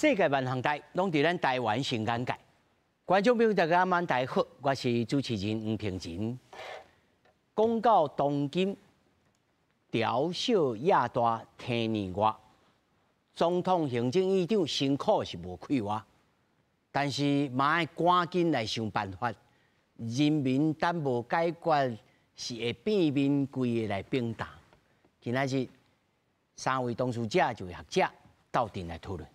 世界万行台拢伫咱台湾新眼界。观众朋友大家晚大好，我是主持人黄平真。讲到东京雕小亚大天年外，总统行政院长辛苦是无愧外，但是嘛爱赶紧来想办法。人民等无解决，是会变面规个来冰冻。今仔日三位当事者就学者斗阵来讨论。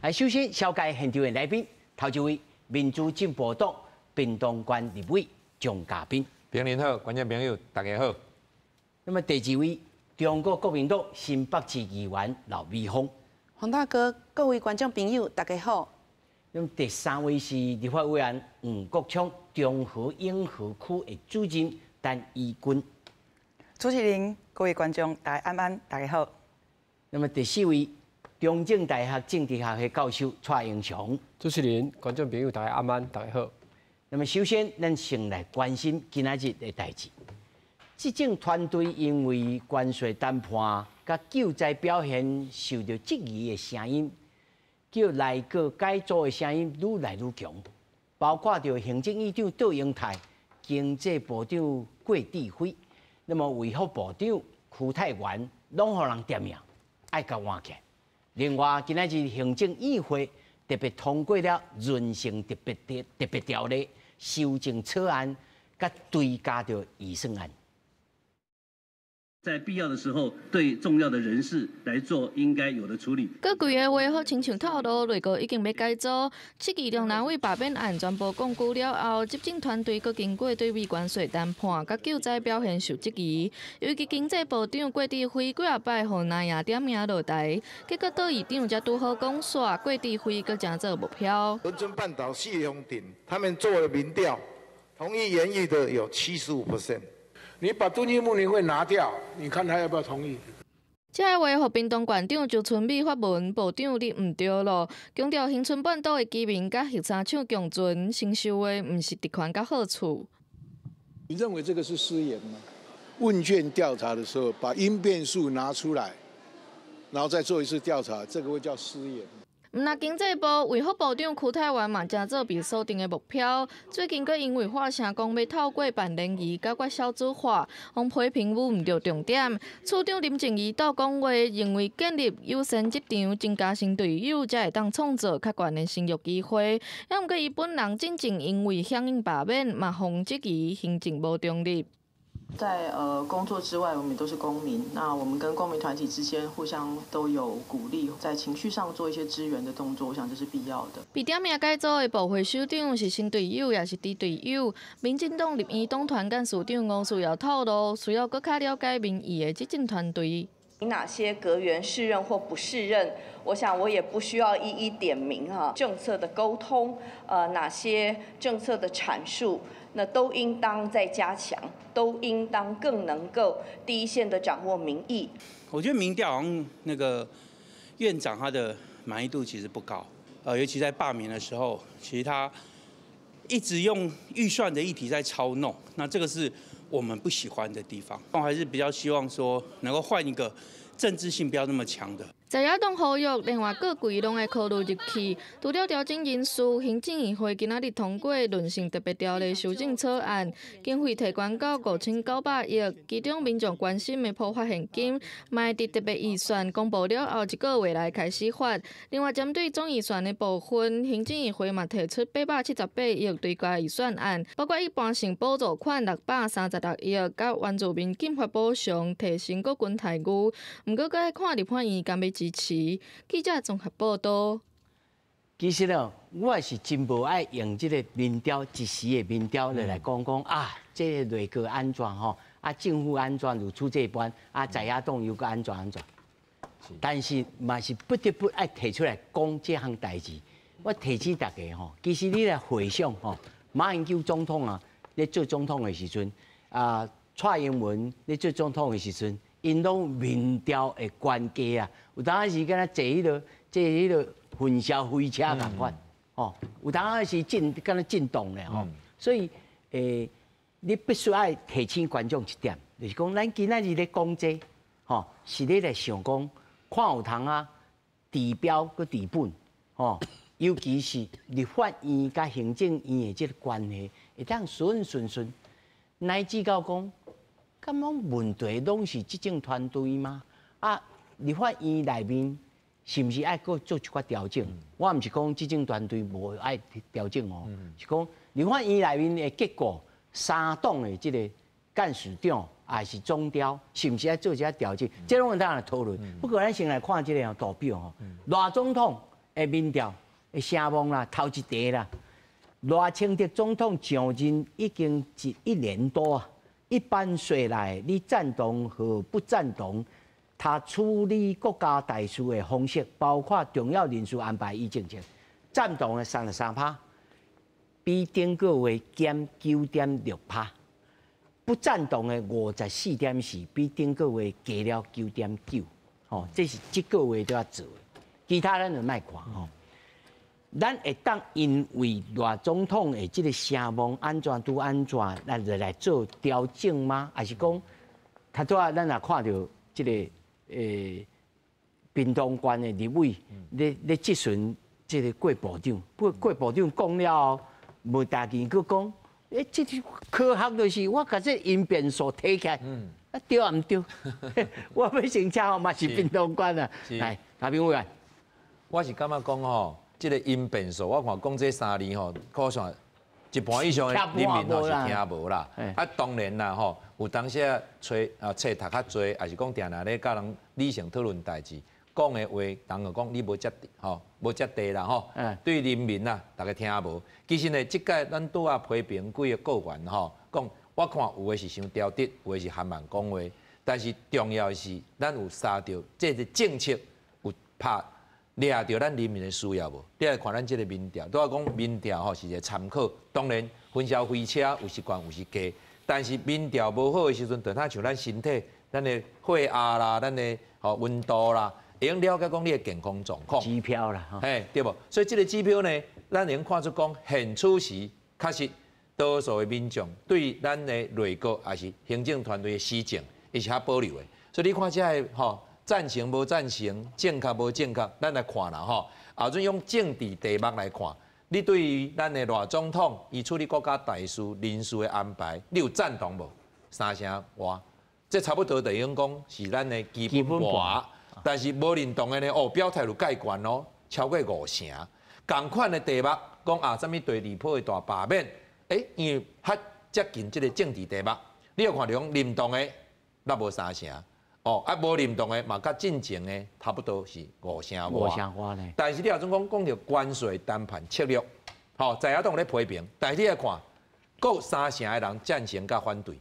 来，首先小介现场的来宾，头一位民主进步党屏东县立委蒋家彬。平年好，观众朋友大家好。那么第二位中国国民党新北市议员刘美凤。黄大哥，各位观众朋友大家好。那么第三位是立法委员黄国昌，中和永和区的主任陈义军。主持人，各位观众大家安，大家好。那么第四位。中正大学政治学系教授蔡英雄，主持人、观众朋友大家安，大家好。那么首先，咱先来关心今仔日的代志。执政团队因为关税谈判甲救灾表现受到质疑的声音，叫内阁改组的声音愈来愈强，包括着行政院长杜英泰、经济部长郭智辉，那么卫福部长邱泰源，拢互人点名，爱甲换起。另外，今仔日行政议会特别通过了人性特别条例修正草案，甲追加着预算案。在必要的时候，对重要的人士来做应该有的处理。各规个话好亲像透露，内阁已经要改组，7期中南委罢免案全部公布了后，执政团队阁经过对美关税谈判甲救灾表现受质疑，尤其经济部长郭智辉几下摆互南亚点名落台，结果倒议长才拄好讲煞，郭智辉阁正做目标。伦敦半岛谢永鼎他们做了民调，同意延役的有75%。你把敦义牧林会拿掉，你看他要不要同意？这个话，互屏东县长周春美发文，部长你唔对咯，强调恒春半岛的居民甲核三厂共存，承受的唔是特权甲好处。你认为这个是失言吗？问卷调查的时候，把因变数拿出来，然后再做一次调查，这个会叫失言。毋那经济部卫福部长邱泰源嘛，正做被锁定的目标。最近，阁因为发声讲要透过办联谊解决少子化，互批评误唔着重点。处长林静怡倒讲话，认为建立优先职场，增加新队友，才会当创造较悬的生育机会。也毋过，伊本人真正因为响应罢免，嘛互质疑行政无中立。在工作之外，我们也都是公民。那我们跟公民团体之间互相都有鼓励，在情绪上做一些支援的动作，我想这是必要的。被点名改组的部会首长是新队友，也是敌队友。民进党立院党团干事长吴淑瑶透露，需要更加了解民意的执政团队。哪些阁员适任或不适任？我想我也不需要一一点名哈。政策的沟通，哪些政策的阐述，那都应当再加强，都应当更能够第一线的掌握民意。我觉得民调好像那个院长他的满意度其实不高，尤其在罢免的时候，其实他一直用预算的议题在操弄，那这个是我们不喜欢的地方。我还是比较希望说能够换一个政治性不要那么强的。在野党呼吁，另外各规拢会考虑入去。除了调整人数，行政议会今仔日通过论性特别条例修正草案，经费提悬到5900亿，其中民众关心的普发现金，卖伫特别预算公布了后1个月来开始发。另外，针对总预算的部分，行政议会嘛提出878亿追加预算案，包括一般性补助款636亿，甲原住民禁法补偿提升国军待遇。毋过，该看立法院敢要支持。记者综合报道。其实哦，我是真无爱用这个民调一时的民调来讲啊，这个内阁安怎吼，啊政府安怎如此这般，啊在野党又个安怎。但是嘛是不得不爱提出来讲这项代志。我提醒大家吼，其实你来回想吼，马英九总统啊，咧做总统的时阵，蔡英文咧做总统的时阵。因拢民调的关键啊，有当时敢若坐迄个混淆飞车共款，哦，有当是敢若震动咧吼，所以你必须爱提醒观众一点，就是讲咱今仔日咧讲这，吼，是咧来想讲，看有通啊，治标佮治本，吼，尤其是立法院甲行政院的这个关系，会当顺，乃至到讲，咁样问题拢是执政团队吗？啊，立法院内面是毋是爱搁做一寡调整？我毋是讲执政团队无爱调整哦，是讲立法院内面的结果。三党的这个干事长还是总调，是不是要做一下调整？这拢当然讨论。不过咱先来看这个图表吼，赖总统的民调的声望啦，头一题啦，赖清德总统上任已经1年多啊，一般说来，你赞同和不赞同他处理国家大事的方式，包括重要人事安排与政策，赞同的33%。比顶个月减9.6%，不赞同的54.4%，比顶个月加了9.9%。哦，这是这个月都要做的，其他咱就卖看吼。咱会当因为赖总统的这个声望安怎拄安怎，咱就来做调整吗？还是讲，他拄啊，咱也看到这个屏东县的立委咧质询这个郭部长，郭部长讲了后。无大件，佮讲，这科学就是我甲这因变数提起来，啊对啊毋对？我要先请吼嘛是屏东县啊，来，大评委员，我是感觉讲吼，这个因变数，我看讲这3年吼，可算一半以上的人民吼是听无啦。啊，当然啦吼，有当时册读较侪，还是讲定定咧甲人理性讨论代志。讲的话，人就讲你无接吼，无接地啦吼。对人民啊，大家听无。其实呢，即届咱拄啊批评几个国员吼，讲我看有的是伤刁滴，有的是含慢讲话。但是重要的是，咱有杀到这个政策有拍抓到咱人民的需要无？你来看咱这个民调，拄啊讲民调吼是一个参考。当然，分销飞车有时悬有时低，但是民调无好的时阵，就它像咱身体，咱的血压啦，咱的温度啦。会用了解讲你的健康状况，指标啦，嘿，对不？所以这个指标呢，咱能看出讲，现此时确实多数的民众对咱的内阁还是行政团队的施政，伊是较保留的。所以你看这个吼，赞成无赞成，正确无正确，咱来看啦吼。后阵用政治题目来看，你对于咱的赖总统伊处理国家大事人事的安排，你有赞同无？3成哇，这差不多等于讲是咱的基本盘。但是无认同的呢，表态就介悬哦，超过5成。同款的题目讲啊，什么第2波的大罢免，因为较接近这个政治题目，你要看讲认同的那无3成，无认同的嘛，甲进前的差不多是5成外。5成外呢。但是你若总讲到关税谈判策略，在野党咧批评，但是你来看，够3成的人赞成甲反对，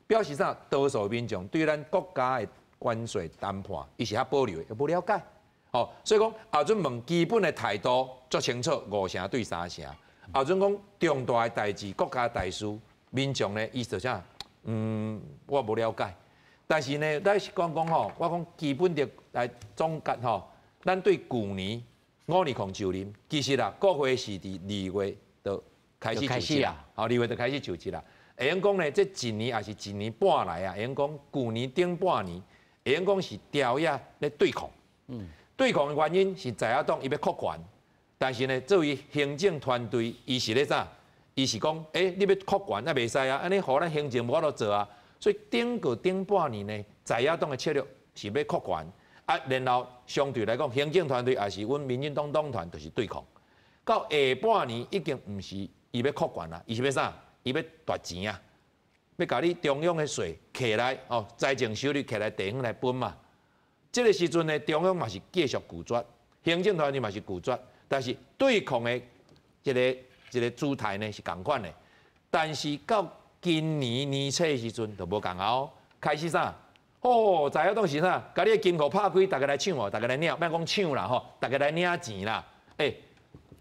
表示啥？多数民众对咱国家的关税谈判，伊是较保留的，又无了解，所以讲后阵问基本的态度足清楚，5成对3成。后阵讲重大的代志、国家大事，民众呢，伊就啥？我无了解。但是呢，咱是讲吼，我讲基本的来总结吼，咱对去年520就任，其实啦，国会是伫2月就开始就职啦，2月就开始就职啦。会用讲呢，这1年还是1年半来啊，会用讲去年顶半年。会用讲是调野咧对抗，对抗的原因是在野党伊要扩权，但是呢，作为行政团队，伊是咧啥？伊是讲，你要扩权啊，袂使啊，安尼互咱行政无法度做啊。所以顶半年呢，在野党的策略是要扩权啊，然后相对来讲，行政团队也是阮民进党党团就是对抗。到下半年已经毋是伊要扩权啦，伊是要啥？伊要夺钱啊！要甲你中央的税摕来财政收入摕来地方来分嘛。这个时阵呢，中央嘛是继续拒绝，行政团队嘛是拒绝，但是对抗的一个姿态呢是同款的。但是到今年年初的时阵就无共啊，开始啥？在野党是啥？甲你的金库拍开，大家来抢大家来领，莫讲抢啦大家来领钱啦。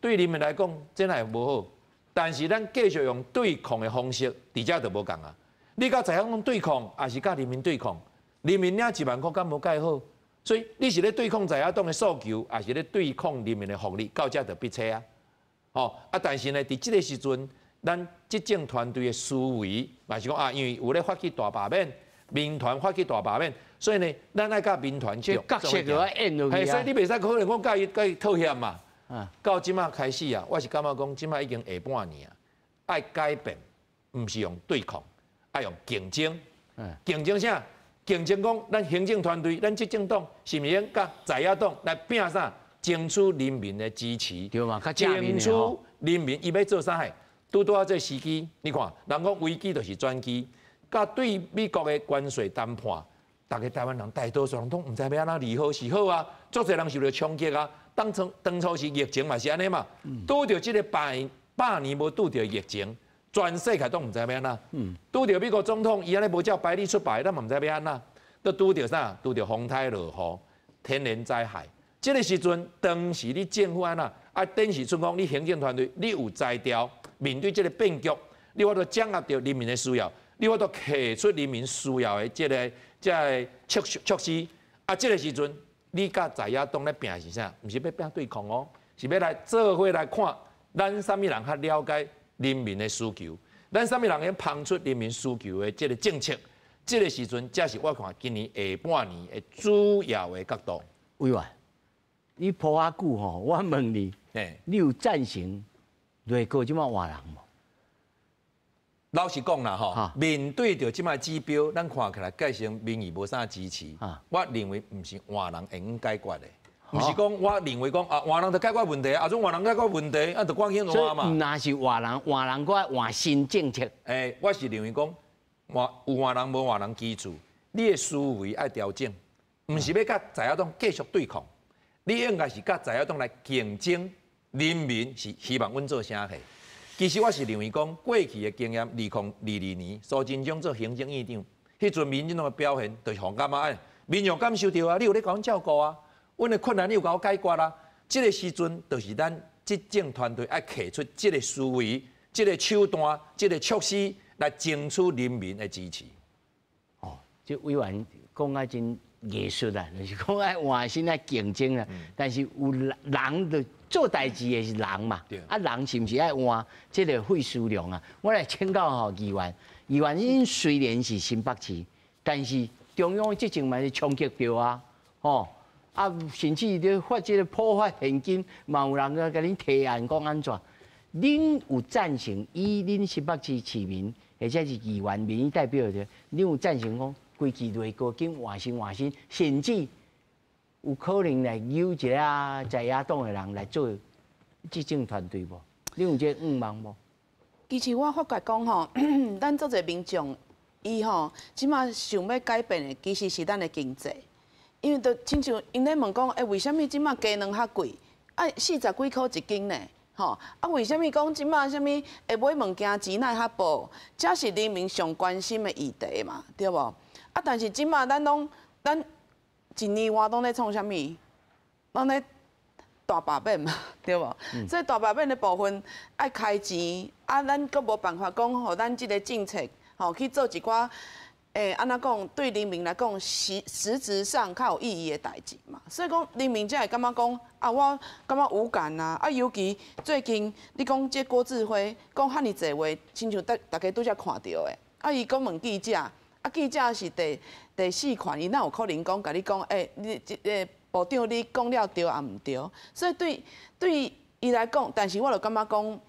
对人民来讲，真系无好。但是咱继续用对抗的方式，伫遮就无共啊。你甲在野党对抗，还是甲人民对抗？人民领1万块，敢无介好？所以你是咧对抗在野党的诉求，还是咧对抗人民的福利？到遮就必切啊！但是呢，伫即个时阵，咱执政团队的思维，嘛是讲啊，因为有咧发起大罢免，民团发起大罢免，所以呢，咱爱甲民团这角色就要演落去啊。所以你袂使可能讲甲伊套协嘛。到即马开始啊，我是感觉讲即马已经下半年啊，爱改变，毋是用对抗，爱用竞争。竞争啥？竞争讲，咱行政团队，咱执政党是毋是应甲在野党来拼啥？争取人民的支持，对嘛？争取人民伊要做啥嘿？拄啊这时机，你看，人讲危机就是转机，甲对美国的关税谈判，大家台湾人大多数人都毋知要安怎离好是好啊，足侪人受到冲击啊。当初是疫情嘛是安尼嘛，拄着即个百年无拄着疫情，全世界都毋知要安怎。拄着美国总统伊安尼无照百里出牌，咱嘛毋知要安怎。都拄着啥？拄着风台落雨、天然灾害。这个时阵，当时你政府安怎啊？展示出讲你行政团队，你有才调，面对这个变局，你法度掌握到人民的需要，你法度摕出人民需要的这个措施。啊，这个时阵。你甲在野党咧拼是啥？毋是要拼对抗哦，是要来做伙来看，咱啥物人较了解人民的需求，咱啥物人能捧出人民需求的这个政策，这个时阵才是我看今年下半年的主要的角度。委员，你抱遐久吼，我问你，你有赞成内阁即马换人无？老实讲啦，吼，面对着即摆指标，咱看起来改成民意无啥支持。我认为毋是换人会用解决的，毋是讲我认为讲啊换人就解决问题，啊种换人解决问题，啊就关键换嘛。所以若是换人，我换新政策。我是认为讲有换人无换人基础，你的思维爱调整，毋是要甲在野党继续对抗，你应该是甲在野党来竞争，人民是希望阮做啥货。其实我是认为讲，过去的经验，2022年苏贞昌做行政院长，迄阵民进党的表现，就是互感觉民众感受到啊，你有咧甲阮照顾啊，阮的困难你有甲我解决啊。这个时阵，就是咱执政团队爱摕出这个思维、这个手段、这个措施来争取人民的支持。这委员讲啊真艺术啦，就是讲爱换新爱竞争啦，但是有人的。做代志的是人嘛，啊人是毋是爱换这个费输量啊？我来请教吼议员，议员因虽然是新北市，但是中央执政嘛是冲击着啊，啊甚至咧发这个破坏现金，嘛有人甲恁提案讲安怎？恁有赞成以恁新北市市民，或者是议员民意代表的，恁有赞成讲规期内阁紧换新，甚至？有可能来邀一个在野党的人来做执政团队无？你有这愿望无？其实我发觉讲吼，咱做者民众，伊吼即马想要改变的，其实是咱的经济。因为就亲像因咧问讲，为什么即马鸡卵较贵？40几箍一斤呢？吼，为什么讲即马什么会买物件钱奈较薄？这是人民上关心的议题嘛，对无？但是即马咱一年我拢咧创啥物？拢咧大罢免嘛，对无？所以大罢免的部分爱开钱，咱阁无办法讲，互咱即个政策去做一寡安怎讲对人民来讲实质上较有意义的代志嘛。所以讲人民才会感觉讲我感觉无感啊。尤其最近你讲这郭智辉讲遐尼济话，亲像大家拄则看到的，伊讲问记者。记者是第4款，伊哪有可能讲甲你讲，你部长你讲了对啊毋对？所以对伊来讲，但是我就感觉讲，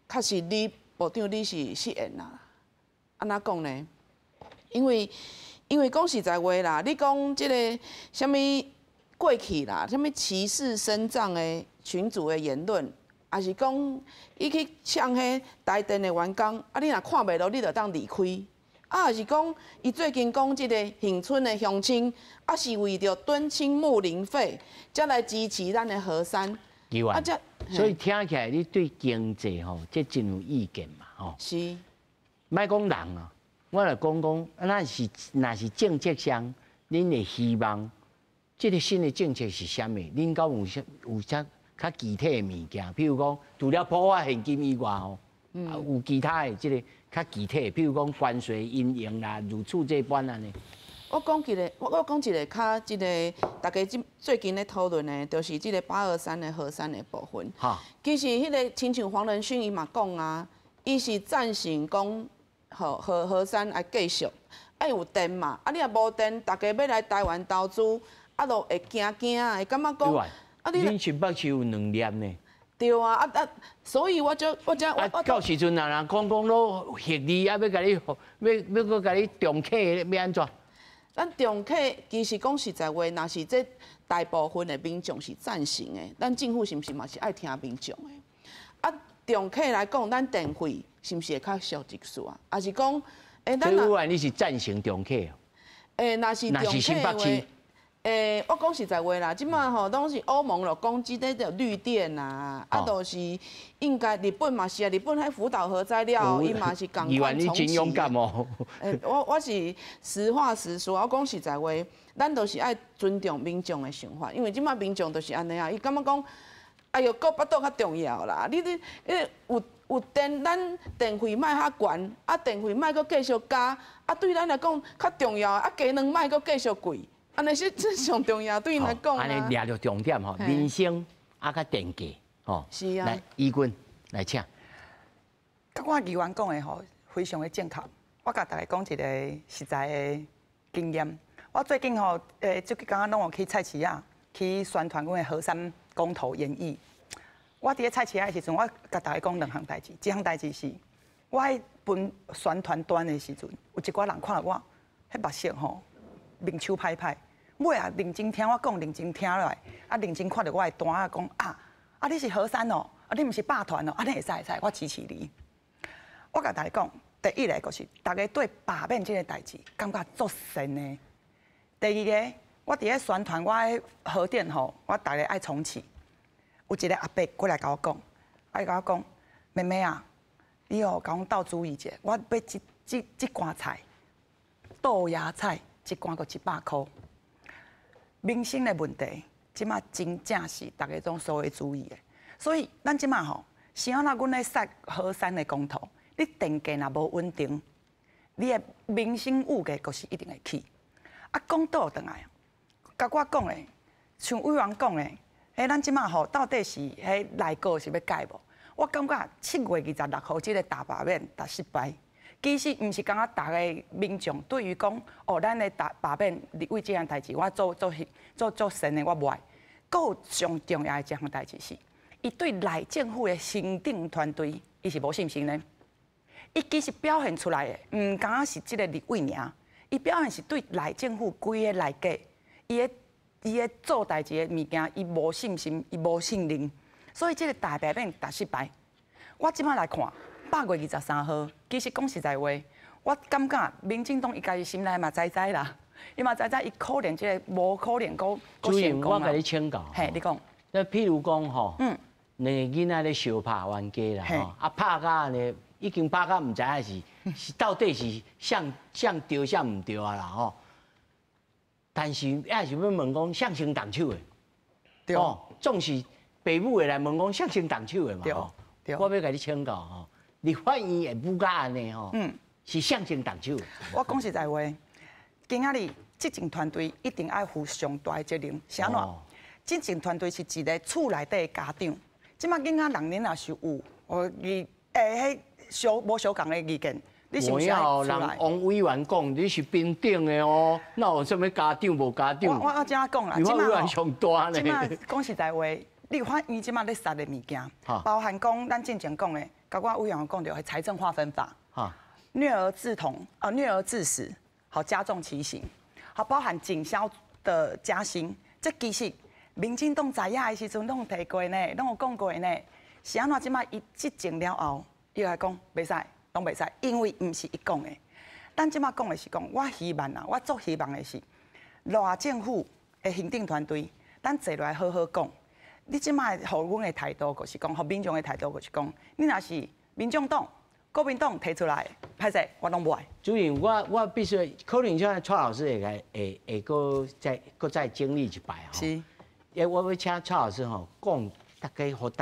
确实你部长你是失言啦。安怎讲呢？因为讲实在话啦，你讲即个什么过去啦，什么歧视身障的群组的言论，也是讲伊去呛迄台电的员工，你若看袂落，你就当离开。也是讲，伊最近讲即个恒春的乡亲，是为着敦亲睦邻费，才来支持咱的河山。所以听起来你对经济这真有意见嘛，是。莫讲人啊，我来讲，若是政策上，恁会希望这个新的政策是啥物？恁敢有啥较具体的物件？譬如讲，除了破坏现金以外，有其他的这个。较具体，比如讲关税阴影啦，如此这般安尼。我讲一个较大家最近咧讨论的，就是这个823的河山的部分。其实迄个亲像黄仁勋伊嘛讲啊，伊是赞成讲，河山来继续，爱有电嘛，啊你若无电，大家要来台湾投资，啊都会惊的，会感觉讲，啊恁新北市有2年呢。对啊，所以我到时阵人讲都协议啊，要甲你要搁甲你重启，要安怎？咱重启其实讲实在话，若是这大部分的民众是赞成的，咱政府是毋是嘛是爱听民众的？啊，重启来讲，咱电费是毋是会较俗一丝啊？还是讲，咱委员你是赞成重启哦？若是重启的话。我讲实在话啦，即摆吼拢是欧盟就讲即个叫绿电啊，都是应该日本嘛是啊，日本喺福岛核栽了，伊嘛是共款重启。你真勇敢哦！我是实话实说，我讲实在话，咱都是爱尊重民众的想法，因为即摆民众都是安尼啊，伊感觉讲，哎哟，国巴肚较重要啦，你有电，咱电费卖较悬，啊电费卖搁继续加，啊对咱来讲较重要，啊加能卖搁继续贵。安尼是最上重要，对因来讲啊。安尼抓着重点吼，民生啊，甲电价吼。是啊。来，义军来请。甲我议员讲的吼，非常的正确。我甲大家讲一个实在的经验。我最近吼，即个刚刚拢有去菜市啊，去宣传阮的河山公投演绎。我伫咧菜市啊的时阵，我甲大家讲2项代志。一项代志是，我喺分宣传端的时阵，有一寡人看到我，迄目色吼，面手歹歹。尾啊，认真听我讲，认真听落来，啊，认真看到我的单啊，讲啊，你是河山哦，啊，你毋是霸团哦，啊，你会使，我支持你。我甲大家讲，第一个就是大家对罢免这个代志感觉足神的。第二个，我伫咧宣传我的核电吼，我大家爱重启。有一个阿伯过来甲我讲，甲我讲，妹妹啊，你哦，甲我倒注意者，我要这罐菜，豆芽菜一罐个100块。民生的问题，即马真正是大家拢所会注意的。所以咱即马吼，是安那阮咧杀河山的公投，你电价若无稳定，你的民生物价就是一定会起。啊，讲倒转来，甲我讲的，像委员讲的，咱即马吼到底是内阁是要改无？我感觉7月26号即个大罢免达失败。其实毋是讲大家民众对于讲咱的罢免立委这项代志，我做神的我无爱。搁有上重要的一项代志是，伊对内政府的行政团队，伊是无信心呢。伊其实表现出来的，毋单是即个立委尔，伊表现是对内政府规个内阁，伊的做代志的物件，伊无信心，伊无信任，所以即个大罢免大失败。我即摆来看。8月23号，其实讲实在话，我感觉民进党伊家己心内嘛知啦，伊嘛知伊可能即个无可能够成功我甲你请教，嘿，你讲，那譬如讲吼，两个囡仔咧相拍冤家啦，吼，啊拍甲呢，已经拍甲毋知影是到底是向对向毋对啊啦吼，但是还是要问讲向先动手的，对，总是爸母会来问讲向先动手的嘛，吼，我要甲你请教吼。立法院会不甲安尼吼，是向前动手。我讲实在话，今仔日执政团队一定爱负上大的责任。是安怎？执政团队是一个厝内底的家长，即马囡仔人年也是有，无相共的意见，你是毋是爱出来？人王委员讲你是平等的哦，哪有什么家长无家长？我怎讲啦？立法委员上大呢？即马讲实在话，立法院即马咧杀的物件，包含讲咱之前讲的。甲我委员讲到，财政划分法，虐儿自死，好加重其刑，好包含警消的加薪，这其实民进党在野的时阵拢提过呢，拢有讲过呢。是安怎即摆伊执政了后，伊来讲袂使，拢袂使，因为毋是伊讲的。咱即摆讲的是讲，我希望啊，我足希望的是，赖政府的行政团队，咱坐落来好好讲。你即摆互阮的态度，就是讲，互民众的态度，就是讲，你若是民众党、国民党提出来，歹势，我拢无爱。主任，我必须可能像蔡老师会再经历一摆吼。是。我要请蔡老师吼讲，大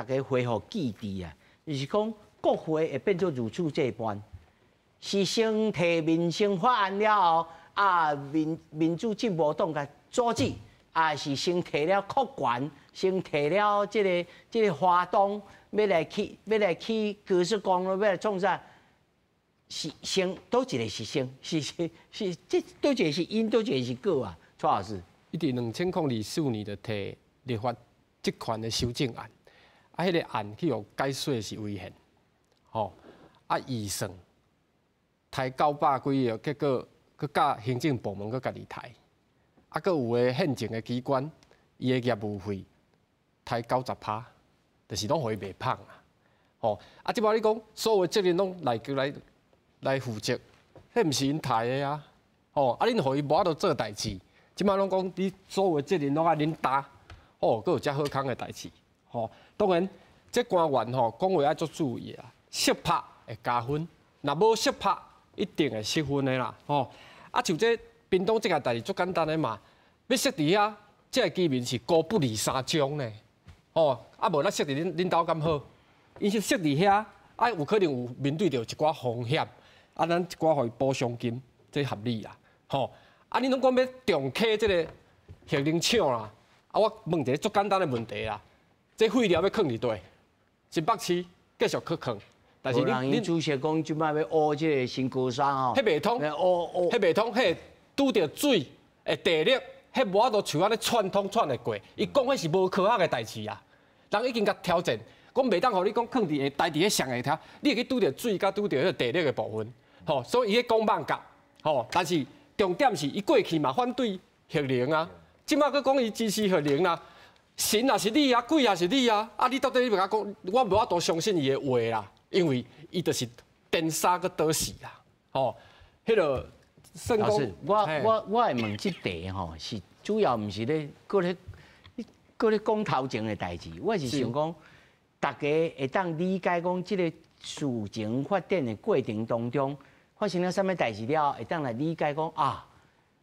家恢复记忆啊，就是讲国会会变做如此这般，是先提民生法案了后，民主进步党甲阻止。啊是先摕了扩权，先摕了这个花东，要来去高速公路，要来创啥？是先倒一个是先，是这倒一个是因，倒一个是果啊，蔡老师。伊伫2024年就提立法职权的修正案，啊，迄个案去互解说是违宪，吼，啊，预算抬900几个，结果佮甲行政部门佮家己抬，啊，佮有个现政的机关，伊的业务费抬90%，就是拢互伊袂胖啊，吼，啊，即摆你讲所有责任拢来负责，迄毋是因抬的啊，吼，啊，恁互伊无法度做代志。即摆拢讲，你所有责任拢爱恁担，哦，佫有遮好康的代志，吼。当然，这官员吼讲话爱足注意啊，失拍会加分，若无失拍一定会失分的啦，吼。啊，像这屏东这个代志足简单的嘛，要设伫遐，这个居民是高不离三中呢，吼。啊，无咱设伫恁兜咁好，因是设伫遐，啊，有可能有面对着一寡风险，啊，咱一寡互伊补偿金，这合理啦，吼。啊！你拢讲要重启这个核能厂啦，啊！我问一个足简单的问题啦，这废料要放伫倒？新北市继续去放，但是恁主席讲即摆要挖这个新高山吼，迄袂通，迄袂通，迄拄着水诶地力，迄无法度像安尼串通串得过。伊讲迄是无科学的代志啊，人已经甲挑战，讲袂当互你讲放伫下台伫迄上下条，你会去拄着水，甲拄着迄个地力的部分，吼，所以伊迄讲慢甲，吼，但是。重点是，伊过去嘛反对核能啊，即摆佫讲伊支持核能啊，神也是你啊，鬼也是你啊，啊你到底你甲讲，我无法度相信伊的话啦，因为伊就是电沙佫倒死啦，吼，迄个圣公，我会问即题吼，是主要毋是咧搁咧讲头前的代志，我是想讲，大家会当理解讲即个事情发展的过程当中。发生了什么代志了，会当来理解讲啊，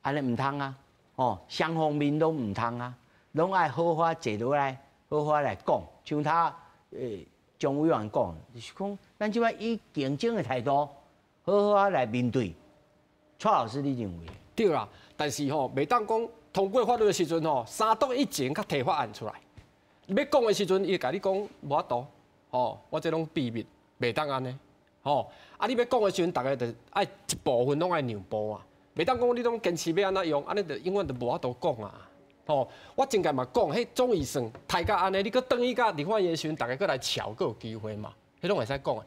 安尼唔通啊，哦，双方面都唔通啊，拢爱好好坐落来，好好来讲。像他张委员讲，就是讲咱即摆以竞争的态度，好好来面对。蔡老师，你认为？对啦，但是吼，袂当讲通过法律的时阵吼，3读以前才提法案出来。要讲的时阵，伊会甲你讲无法度，吼，我这拢秘密，袂当安尼。吼，啊！你要讲的时阵，大家就爱一部分拢爱让步啊，袂当讲你拢坚持要安怎用，安尼就永远就无法度讲啊。吼，我真个嘛讲，迄总预算抬到安尼，你搁等伊甲立法院的时阵，大家搁来吵，搁有机会嘛？迄拢会使讲的。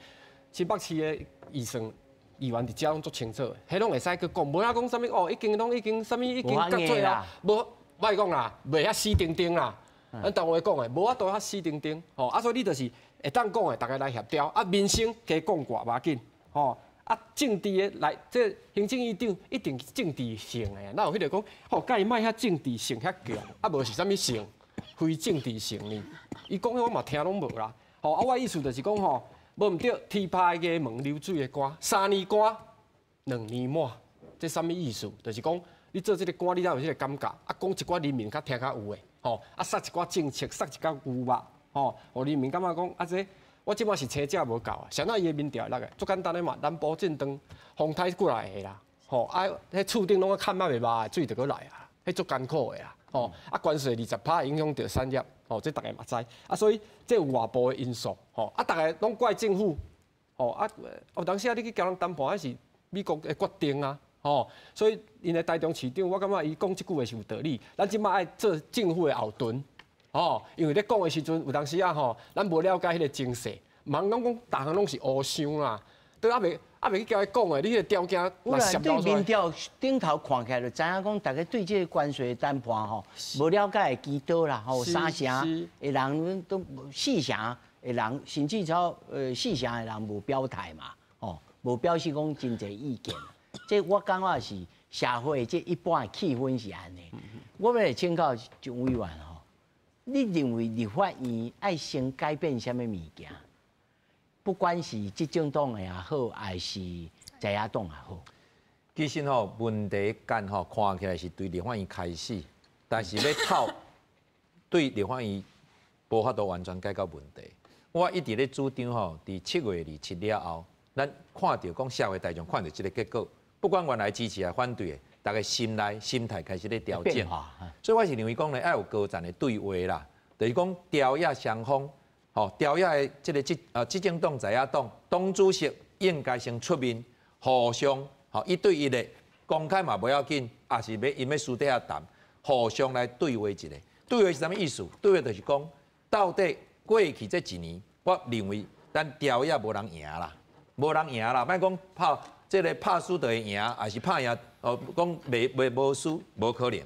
新北市的预算议员伫遮拢足清楚的，迄拢会使搁讲，无啊讲啥物哦，已经啥物已经甲做啦，无我讲啦，袂遐死定定啦。咱同话讲的，无法度遐死定定。吼，啊所以你就是。会当讲的，大家来协调。啊，民生加讲寡无要紧，吼。啊，政治的来，这行政院长一定政治性的。哪有迄个讲，吼，甲伊卖遐政治性遐强，啊，无是啥物性，非政治性呢？伊讲迄我嘛听拢无啦。吼，啊，我意思就是讲吼，无毋对，天拍的门流水的官，3年官，2年满，这啥物意思？就是讲你做这个官，你才有这个感觉。啊，讲一寡人民较听较有的，吼，啊，塞一寡政策，塞一寡牛肉。吼，互人民感觉讲啊，这我即摆是车价无够啊，谁那伊的民调那个足简单的嘛，南部震动风台过来的啦，吼啊，迄厝顶拢看卖袂歹，水就过来啊，迄足艰苦的啦，吼啊，关税20%影响到产业，吼这大家嘛知，啊所以这有外部的因素，吼啊大家拢怪政府，吼啊有当时啊你去交人谈判，还是美国的决定啊，吼，所以因的台中市长，我感觉伊讲即句话是有道理，咱即摆爱做政府的后盾。哦，因为咧讲的时阵，有当时啊吼，咱无了解迄个情势，茫拢讲，逐项拢是乌想啦，都还袂去交伊讲的，你迄个条件嘛涉到对民调顶头看起来就知影讲，大家对这个关税谈判吼，无了解的几多啦，吼，3成的人都4成的人，甚至超4成的人无表态嘛，吼，无表示讲真侪意见。这我感觉是社会这一般的气氛是安尼。我要来请教蒋委员吼。你认为立法院爱先改变什么物件？不管是执政党的也好，还是在野党也好，其实吼问题干吼看起来是对立法院开始，但是要套对立法院无法度完全解决问题。我一直咧主张吼，伫7月27了后，咱看到讲社会大众看到这个结果，不管原来支持还反对的，大家心态开始咧调整。所以我是认为讲呢，要有高层的对话啦，就是讲朝野双方，吼朝野的执政党、在野党党主席应该先出面，互相吼1对1的公开嘛不要紧，也是要私底下谈，互相来对话一下。对话是啥物意思？对话就是讲，到底过去这1年，我认为咱朝野无人赢啦，无人赢啦，莫讲拍输就会赢，还是拍赢讲无输无可能。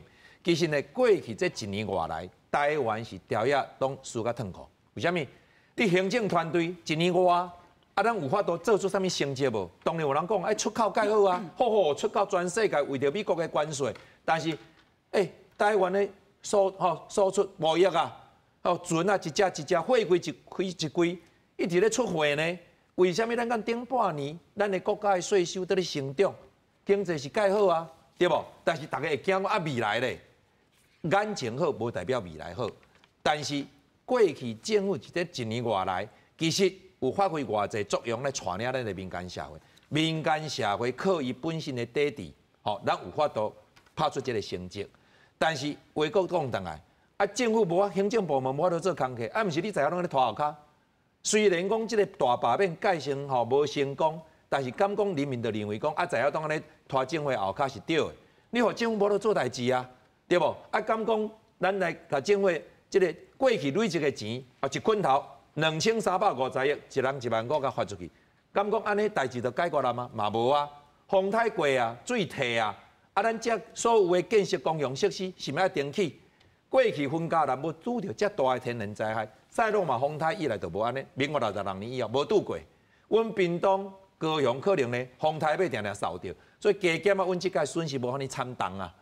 其实呢，过去这1年外来，台湾是朝野拢输甲痛苦。为什么？你行政团队1年外，咱有法度做出啥物成绩无？当然有人讲，出口介好啊，好出口全世界，为着美国的关税。但是，台湾的输出贸易啊，船啊，一只货柜一柜，一直咧出货呢。为什么咱讲顶半年，咱的国家的税收在咧成长，经济是介好啊，对不？但是大家会惊讲未来咧，眼前好无代表未来好。但是过去政府这1年外来，其实有发挥偌济作用来带领咱的民间社会。民间社会靠伊本身的底底，咱有法度拍出这个成绩。但是话讲回来，政府无行政部门无法度做工课，毋是你在遐拢咧拖后骹。虽然讲这个大罢免改成无成功，但是敢讲人民就认为讲在遐当安尼拖政府后骹是对的。你互政府无得做代志啊，对无？敢讲咱来甲政府这个过去累积的钱一捆头2350亿，一人15000甲发出去，敢讲安尼代志就解决了吗？嘛无啊，风台过啊，水退啊，咱这所有的建设公用设施是要登起。过去分家南要拄着遮大的天然灾害。赛洛嘛，风台以来就无安尼，民国62年以后无拄过。阮屏东、高雄可能呢，风台要定定受着，所以加减阮即届损失无遐尼惨重啊。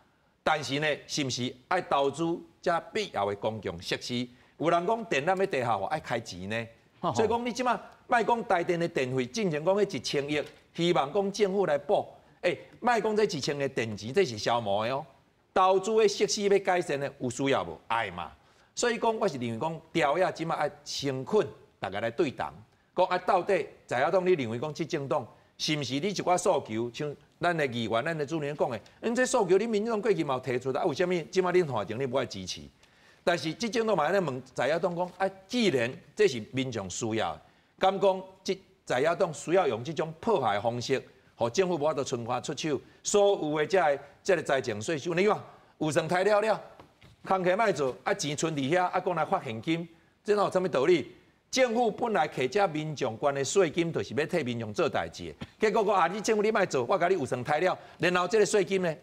但是呢，是毋是爱投资遮必要的公共设施？有人讲电缆要地下化，爱开钱呢。所以讲你即马莫讲台电的电费，之前讲迄1000亿，希望讲政府来补。莫讲这1000个电钱，这是消磨的哦。投资的设施要改善呢，有需要无？爱嘛。所以讲，我是认为讲，朝野即马爱诚恳，大家来对谈，讲到底在野党你认为讲执政党是毋是你一寡诉求，像咱的议员、咱的主任讲的，这诉求你民进党过去嘛有提出的，为什么即马恁团长你不爱支持？但是执政党嘛咧问在野党讲，既然这是民众需要，敢讲在野党需要用这种破坏方式，互政府无法度存款出手，所有的这个财政税收，你看有算太了。工课卖做，钱存伫遐，讲来发现金，这哪有啥物道理？政府本来摕遮民众关的税金，就是要替民众做代志。结果讲你政府你卖做，我甲你有算太了，然后这个税金呢，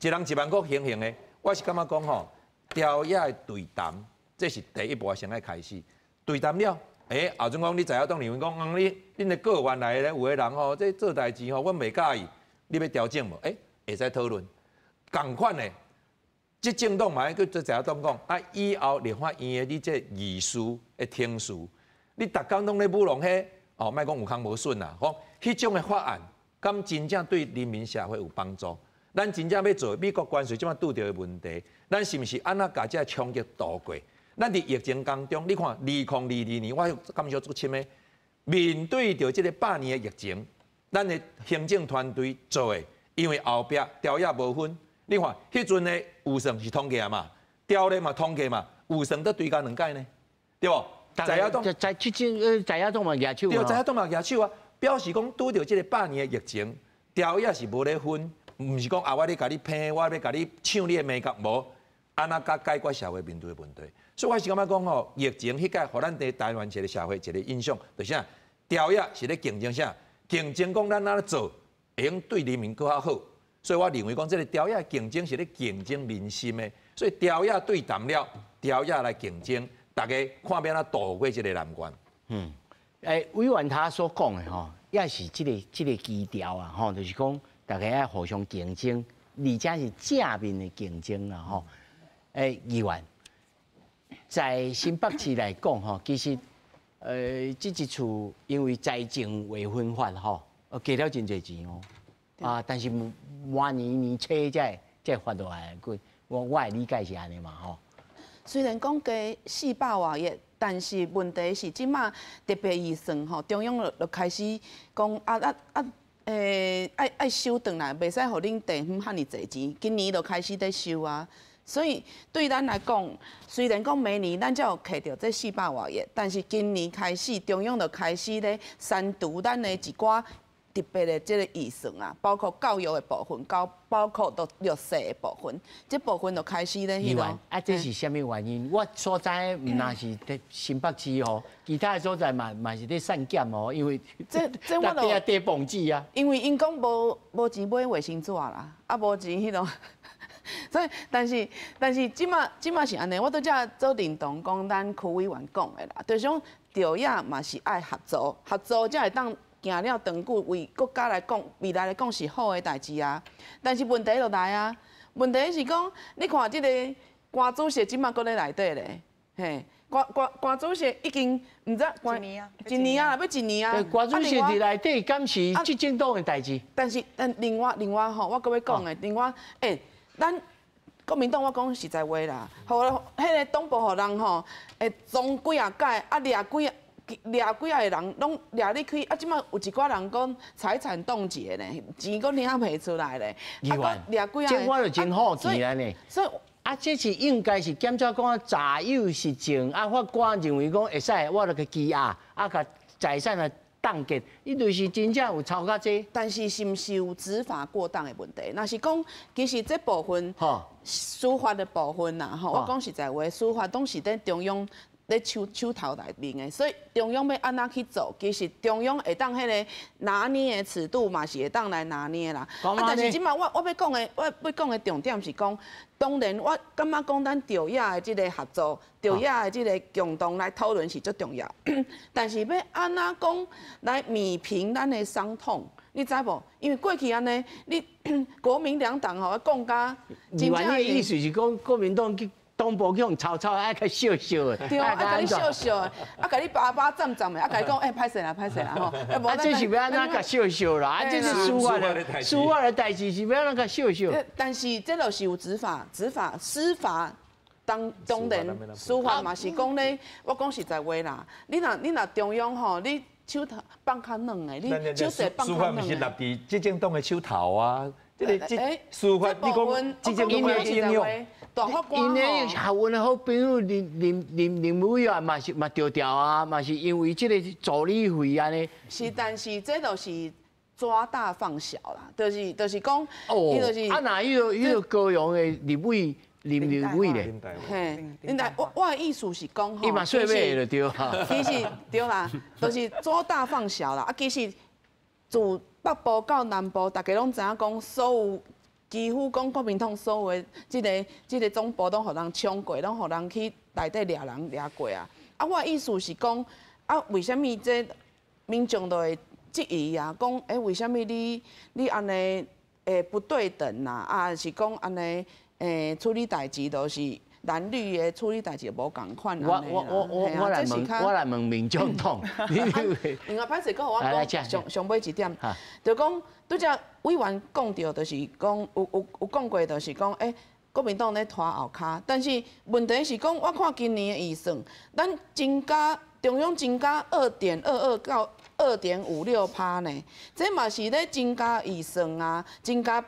一人10000块行行的，我是感觉讲吼，朝野的对谈，这是第一步先来开始。对谈了，后阵讲你在野党认为讲，恁的个原来咧有个人吼，这做代志吼，阮袂介意，你要调整无？会使讨论，共款的。执政党嘛，去做在野党讲，以后立法院的你这议事的听事，你逐工拢咧舞弄迄，莫讲有康无顺啦，讲迄种的法案，敢真正对人民社会有帮助？咱真正要做美国关税即马拄着的问题，咱是毋是安怎甲这冲击度过？咱伫疫情当中，你看2022年，我感谢足深的，面对着这个8年的疫情，咱的行政团队做的，因为后壁朝野无分。你看，迄阵的预算是通过嘛，条例嘛通过嘛，预算都追加2届呢，对不？在野党在野党嘛举手，对，在野党嘛举手啊，表示讲拄着这个8年的疫情，条例是无咧分，唔是讲我咧甲你骗，我要甲你抢你的美角，无，安怎甲解决社会面对的问题？所以我是感觉讲吼，疫情迄届，互咱伫台湾一个社会一个影响，就是啥？条例是咧竞争啥？竞争讲咱安怎做，会用对人民更较好。所以我认为讲，这个朝野竞争是咧竞争民心的，所以朝野对谈了，朝野来竞争，大家看要安怎度过这个难关。委员他所讲的吼，也是这个基调啊，吼，就是讲大家要互相竞争，而且是正面的竞争啦，吼。议员在新北市来讲吼，其实这一处因为财政违分法吼，加了真侪钱哦。但是每年初才发落来，我的理解是安尼嘛吼。虽然讲加400多亿，但是问题是即马特别预算吼，中央就开始讲爱收转来，袂使互恁地方遐尼侪钱。今年就开始在收啊，所以对咱来讲，虽然讲每年咱才有摕到这400多亿，但是今年开始中央就开始咧删除咱的一寡特别的这个预算啊，包括教育的部分，包括到弱势的部分，这部分就开始咧迄种。这是什么原因？我所在唔那是在新北市哦，其他的所在嘛是在删减哦，因为这我就跌蹦子啊。因为因讲无钱买卫生纸啦，啊无钱迄种。所以，但是，即马是安尼，我都遮做认同讲咱区委员讲的啦，就是讲着也嘛是爱合作，合作才会当行了长久，为国家来讲，未来来讲是好的代志啊。但是问题就来啊，问题是讲，你看即个官主席即马搁咧内底咧，嘿，官主席已经唔知一年啊，要1年啊。官主席伫内底敢是执政党的代志？但另外吼，我搁要讲的，另外咱国民党，我讲实在话啦，互迄个党部互人吼，会装几啊届，啊掠几啊个人拢掠你开，啊即摆有一寡人讲财产冻结呢，钱搁领袂出来咧，啊掠几啊，这我就真好奇了呢。所以这是应该是检察官查有实证，法官认为讲会使，我就去羁押，甲财产啊。冻结，伊就是真正有超较济，但是是毋是有执法过当的问题？若是讲，其实这部分司法的部分呐，我讲实在话，司法拢是在中央咧手头内面的，所以中央要安怎去做，其实中央会当迄个拿捏的尺度嘛，是会当来拿捏啦。但是即摆我要讲的重点是讲，当然我感觉讲咱着野的即个合作，着野的即个共同来讨论是最重要。但是要安怎讲来弭平咱的伤痛，你知无？因为过去安尼，你国民两党吼讲甲，你的意思是讲国民党去。党部去用吵，爱较笑笑的，对啊，甲你笑笑的，甲你巴站的，甲你讲，歹势啦吼。这是要安怎甲笑笑啦？这是司法的代志，是要安怎甲笑笑？但是这就是有执法、司法当然，司法嘛是讲咧，我讲实在话啦，你若中央吼，你手头放较软的，你手势放较软的。司法毋是立伫执政党的手头啊，这司法你讲执政党的应用。因的校运的好朋友林委员嘛调啊，嘛是因为这个助理费安尼。是，但是这就是抓大放小啦，就是讲，哪有高雄的立委咧？嘿，我的意思是讲伊嘛说买就对哈。其实对啦，就是抓大放小啦。其实自北部到南部，大家拢知影讲所有。几乎讲国民党所有的这个总部拢互人抢过，拢互人去内底掠人掠过啊！我的意思是讲，为什么这民众都会质疑啊？讲为什么你安尼不对等呐？是讲安尼处理代志都是蓝绿的处理代志无共款安尼我来问民众党，另外歹势讲，我讲上尾一点，就讲拄则。委员讲到，就是讲有讲过，就是讲，国民党咧拖后骹，但是问题是讲，我看今年的预算，咱中央增加2.22%到2.56%呢，这嘛是咧增加预算啊，增加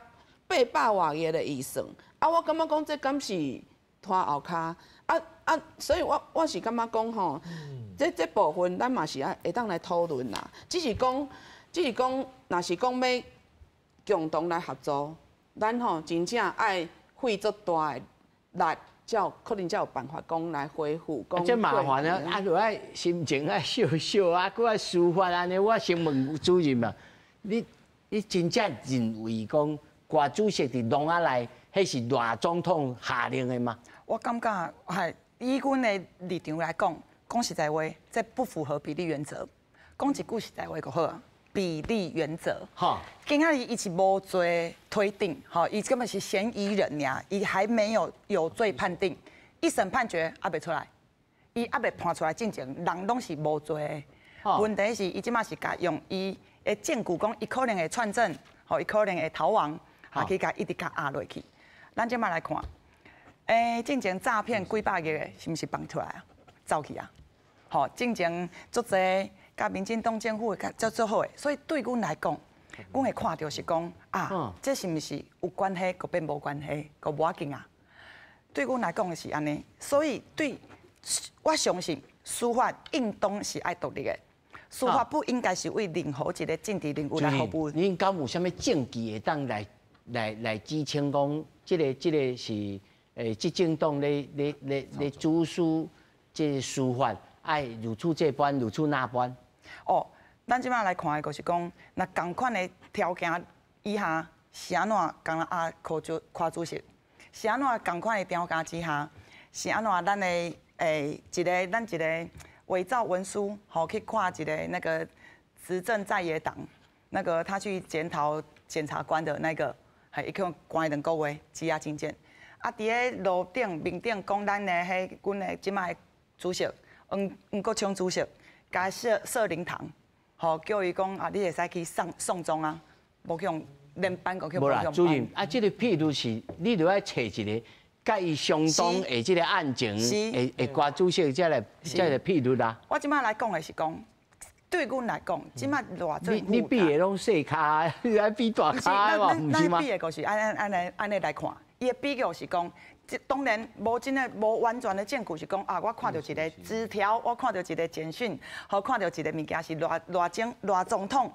800多亿的预算，我感觉讲这敢是拖后骹，所以我是感觉讲吼，这部分咱嘛是会当来讨论啦，只是讲，若是讲要。共同来合作，咱吼真正爱费足大的力，可能才有办法讲来恢复。这麻烦啊！就爱心情爱笑笑啊，搁爱司法安尼。我先问主任嘛，你真正认为讲国主席伫笼仔内，迄是赖总统下令的吗？我感觉以阮的立场来讲实在话，这不符合比例原则。讲一句实在话就好啊。比例原则，今仔日伊是无罪推定，伊根本是嫌疑人呀，伊还没有罪判定，一审判决还袂出来，伊还袂判出来进前，人拢是无罪的。问题是伊即马是甲用伊的证据讲，伊可能会串证，伊可能会逃亡，去甲一直甲压落去。咱即马来看，进前诈骗几百亿的，是毋是放出来啊？走去啊？进前足侪。甲民进党政府较做好诶，所以对阮来讲，阮会看到是讲这是毋是有关系，佮变无关系，佮无要紧啊。对阮来讲是安尼，所以我相信司法应当是爱独立的，司法不应该是为任何一个政治人物来服务。恁敢有啥物证据会当来支撑讲，这个是执政党咧主事这司法爱如此这般，如此那般？哦，咱即摆来看的就是讲，那同款的条件以下是安怎讲柯主席？是安怎同款的条件之下，是安怎咱的咱一个伪造文书，好去看一个那个执政在野党，那个他去检讨检察官的那个，伊去关2个月羁押禁见。啊，伫咧路顶面顶讲咱的阮的即摆主席黄国昌主席，甲设灵堂，吼叫伊讲你会使去送终啊，无去用连班个去无啦，主任这个譬如是你着爱找一个甲伊相当的这个案情，会瓜主席才来譬如啦。我即摆来讲的是讲，对阮来讲，即摆偌做你比的拢细卡，你爱比大卡嘛，唔是吗？咱比的就是安尼来看，伊的比较是讲。当然，无完全的证据是讲我看到一个纸条，我看到一个简讯，和看到一个物件是赖总统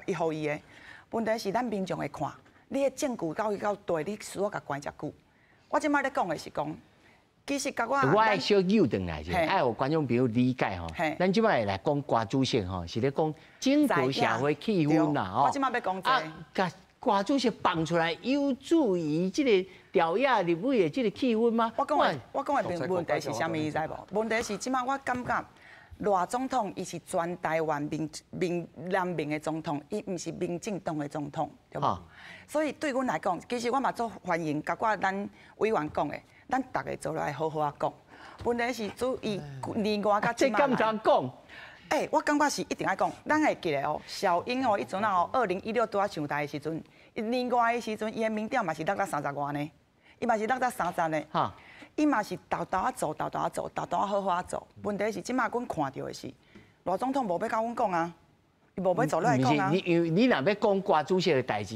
伊互伊的。问题是咱民众会看，你的证据到对，你需要甲关遮久。我即摆咧讲的是讲，其实甲我爱小扭转来者，爱互观众朋友理解吼。咱即摆来讲瓜主席吼，是咧讲整个社会气氛啦吼。我即摆要讲这。瓜主席放出来有助于这个调雅立委的这个气氛吗？我讲的问题是啥物，你知无？问题是即摆我感觉赖总统伊是全台湾人民的总统，伊毋是民进党的总统，对无？所以对阮来讲，其实我嘛做欢迎，甲咱委员讲的，咱大家做来好好啊讲。问题是注意另外甲即摆这敢讲？我感觉是一定爱讲，咱会记得哦，小英哦，伊阵啊2016拄啊上台的时阵，另外的时阵，伊的民调嘛是落到30外呢，伊嘛是落到30呢，伊嘛是豆豆啊做，豆豆啊好好啊做。问题是即摆阮看到的是，赖总统无要甲阮讲啊，伊无要做来讲啊。你若要讲瓜主席的代志，